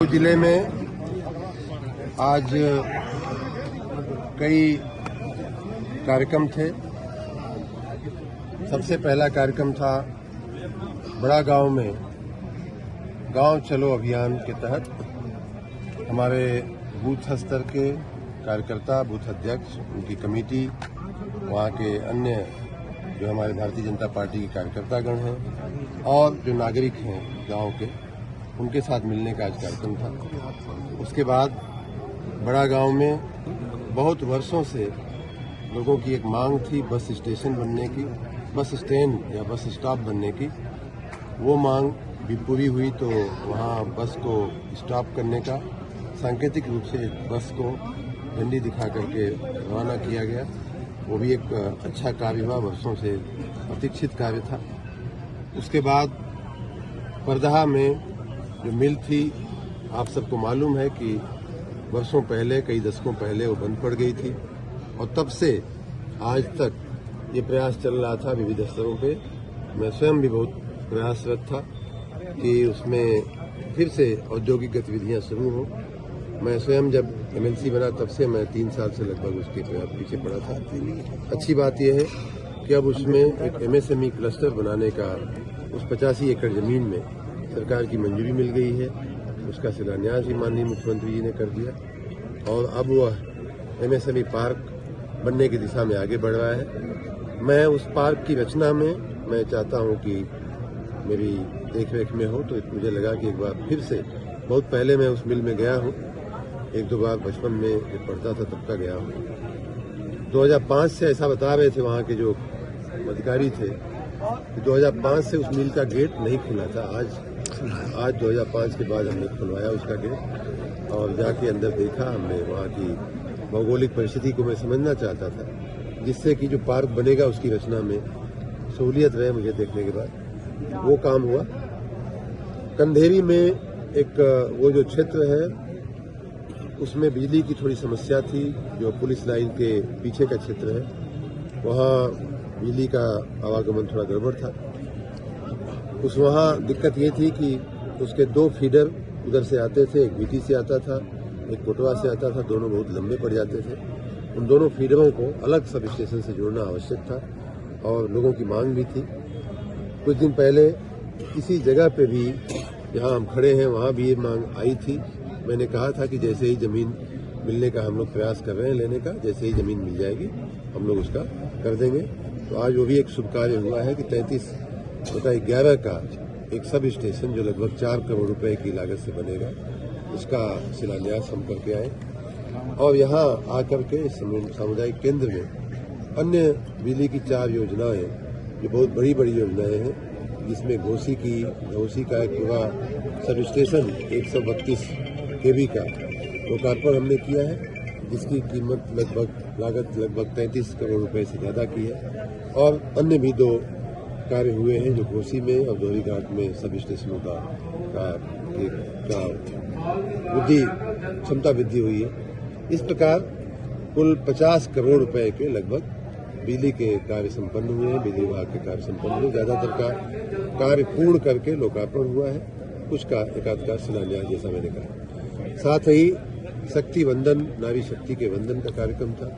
जिले में आज कई कार्यक्रम थे। सबसे पहला कार्यक्रम था बड़ा गांव में गांव चलो अभियान के तहत हमारे बूथ स्तर के कार्यकर्ता, बूथ अध्यक्ष, उनकी कमेटी, वहाँ के अन्य जो हमारे भारतीय जनता पार्टी के कार्यकर्तागण हैं और जो नागरिक हैं गांव के, उनके साथ मिलने का आज कार्यक्रम था। उसके बाद बड़ा गांव में बहुत वर्षों से लोगों की एक मांग थी बस स्टेशन बनने की, बस स्टैंड या बस स्टॉप बनने की। वो मांग भी पूरी हुई तो वहाँ बस को स्टॉप करने का सांकेतिक रूप से बस को झंडी दिखा करके रवाना किया गया। वो भी एक अच्छा कार्य हुआ, वर्षों से प्रतीक्षित कार्य था। उसके बाद परदहा में जो मिल थी, आप सबको मालूम है कि वर्षों पहले, कई दशकों पहले वो बंद पड़ गई थी और तब से आज तक ये प्रयास चल रहा था विविध स्तरों पे। मैं स्वयं भी बहुत प्रयासरत था कि उसमें फिर से औद्योगिक गतिविधियां शुरू हों। मैं स्वयं जब एमएलसी बना तब से मैं 3 साल से लगभग उसके पीछे पड़ा था। अच्छी बात यह है कि अब उसमें एक एमएसएमई क्लस्टर बनाने का उस 85 एकड़ जमीन में सरकार की मंजूरी मिल गई है। उसका शिलान्यास भी माननीय मुख्यमंत्री जी ने कर दिया और अब वह एमएसएमई पार्क बनने की दिशा में आगे बढ़ रहा है। मैं उस पार्क की रचना में मैं चाहता हूं कि मेरी देखरेख में हो, तो मुझे लगा कि एक बार फिर से, बहुत पहले मैं उस मिल में गया हूं, 1-2 बार बचपन में जब पढ़ता था तब का गया हूं। 2005 से ऐसा बता रहे थे वहां के जो अधिकारी थे कि 2005 से उस मिल का गेट नहीं खुला था। आज 2005 के बाद हमने खुलवाया उसका गेट और जाके अंदर देखा हमने। वहाँ की भौगोलिक परिस्थिति को मैं समझना चाहता था, जिससे कि जो पार्क बनेगा उसकी रचना में सहूलियत रहे। मुझे देखने के बाद वो काम हुआ। कंधेरी में एक वो जो क्षेत्र है उसमें बिजली की थोड़ी समस्या थी। जो पुलिस लाइन के पीछे का क्षेत्र है वहाँ बिजली का आवागमन थोड़ा गड़बड़ था। वहाँ दिक्कत ये थी कि उसके 2 फीडर उधर से आते थे, एक बीटी से आता था, एक कोटवा से आता था। दोनों बहुत लंबे पड़ जाते थे। उन दोनों फीडरों को अलग सब स्टेशन से जोड़ना आवश्यक था और लोगों की मांग भी थी। कुछ दिन पहले इसी जगह पे भी, जहाँ हम खड़े हैं, वहाँ भी ये मांग आई थी। मैंने कहा था कि जैसे ही जमीन मिलने का हम लोग प्रयास कर रहे हैं लेने का, जैसे ही जमीन मिल जाएगी हम लोग उसका कर देंगे। तो आज वो भी एक शुभ कार्य हुआ है कि 33/11 का एक सब स्टेशन जो लगभग 4 करोड़ रुपए की लागत से बनेगा, उसका शिलान्यास हम करके आए। और यहाँ आकर के सामुदायिक केंद्र में अन्य बिजली की 4 योजनाएं, जो बहुत बड़ी बड़ी योजनाएं हैं, जिसमें घोसी का एक पूरा सब स्टेशन 132 केवी का लोकार्पण हमने किया है, जिसकी कीमत लागत लगभग 33 करोड़ रुपए से ज़्यादा की है। और अन्य भी 2 कार्य हुए हैं जो घोसी में और दोहरी घाट में सब स्टेशनों का क्षमता वृद्धि हुई है। इस प्रकार कुल 50 करोड़ रुपए के लगभग बिजली के कार्य संपन्न हुए हैं, बिजली विभाग के कार्य संपन्न हुए। ज़्यादातर का कार्य पूर्ण करके लोकार्पण हुआ है, कुछ का एकाध का शिलान्यास जैसा मैंने कहा। साथ ही शक्ति वंदन, नारी शक्ति के वंदन का कार्यक्रम था।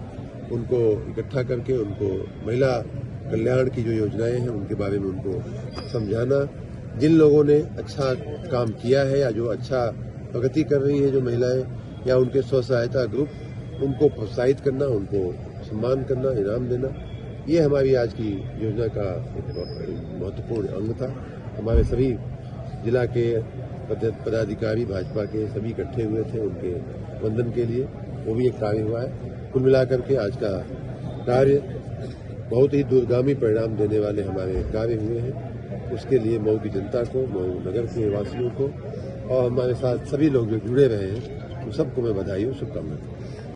उनको इकट्ठा करके उनको महिला कल्याण की जो योजनाएं हैं उनके बारे में उनको समझाना। जिन लोगों ने अच्छा काम किया है या जो अच्छा प्रगति कर रही हैं जो महिलाएं या उनके स्व सहायता ग्रुप, उनको प्रोत्साहित करना, उनको सम्मान करना, इनाम देना, ये हमारी आज की योजना का एक महत्वपूर्ण अंग था। हमारे सभी जिला के पदाधिकारी भाजपा के सभी इकट्ठे हुए थे उनके वंदन के लिए। वो भी एक कार्य हुआ है। कुल मिलाकर के आज का कार्य बहुत ही दूरगामी परिणाम देने वाले हमारे कार्य हुए हैं। उसके लिए मऊ की जनता को, मऊ नगर के वासियों को और हमारे साथ सभी लोग जो जुड़े रहे हैं, उन सबको मैं बधाई और शुभकामनाएं।